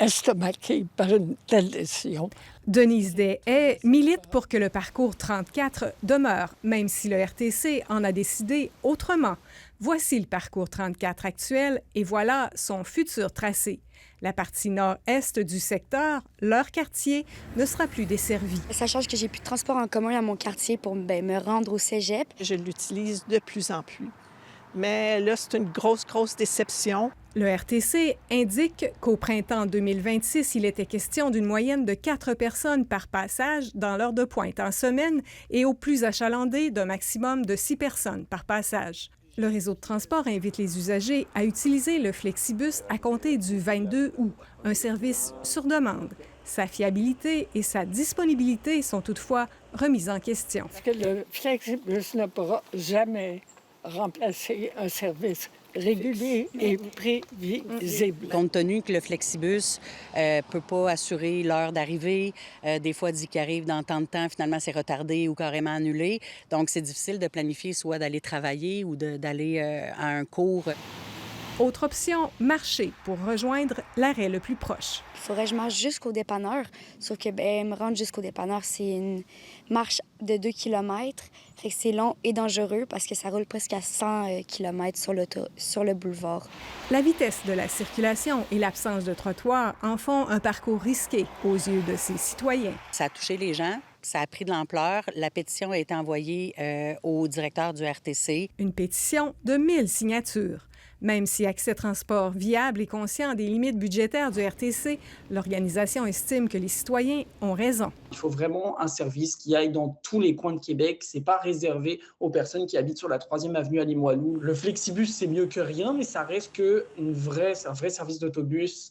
estomaquée par une telle décision. Denise Des milite pour que le parcours 34 demeure, même si le RTC en a décidé autrement. Voici le parcours 34 actuel et voilà son futur tracé. La partie nord-est du secteur, leur quartier, ne sera plus desservi. Ça change que j'ai plus de transport en commun à mon quartier pour me rendre au cégep. Je l'utilise de plus en plus. Mais là, c'est une grosse déception. Le RTC indique qu'au printemps 2026, il était question d'une moyenne de 4 personnes par passage dans l'heure de pointe en semaine et au plus achalandé d'un maximum de 6 personnes par passage. Le réseau de transport invite les usagers à utiliser le Flexibus à compter du 22 août, un service sur demande. Sa fiabilité et sa disponibilité sont toutefois remises en question. Parce que le Flexibus ne pourra jamais remplacer un service régulier et prévisible. Compte tenu que le Flexibus ne peut pas assurer l'heure d'arrivée, des fois dit qu'il arrive dans tant de temps, finalement c'est retardé ou carrément annulé. Donc c'est difficile de planifier soit d'aller travailler ou d'aller à un cours. Autre option, marcher pour rejoindre l'arrêt le plus proche. Il faudrait que je marche jusqu'au dépanneur, sauf que me rendre jusqu'au dépanneur, c'est une marche de 2 km. Fait que c'est long et dangereux parce que ça roule presque à 100 km sur le boulevard. La vitesse de la circulation et l'absence de trottoir en font un parcours risqué aux yeux de ces citoyens. Ça a touché les gens. Ça a pris de l'ampleur. La pétition a été envoyée au directeur du RTC. Une pétition de 1000 signatures. Même si Accès Transport Viable est conscient des limites budgétaires du RTC, l'organisation estime que les citoyens ont raison. Il faut vraiment un service qui aille dans tous les coins de Québec. C'est pas réservé aux personnes qui habitent sur la 3e avenue à Limoilou. Le Flexibus, c'est mieux que rien, mais ça reste un vrai service d'autobus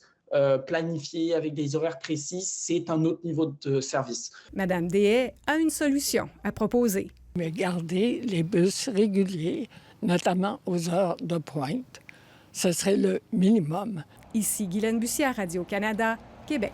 planifié avec des horaires précis. C'est un autre niveau de service. Madame Des a une solution à proposer. Mais garder les bus réguliers, notamment aux heures de pointe, ce serait le minimum. Ici Guylaine Bussière, Radio-Canada, Québec.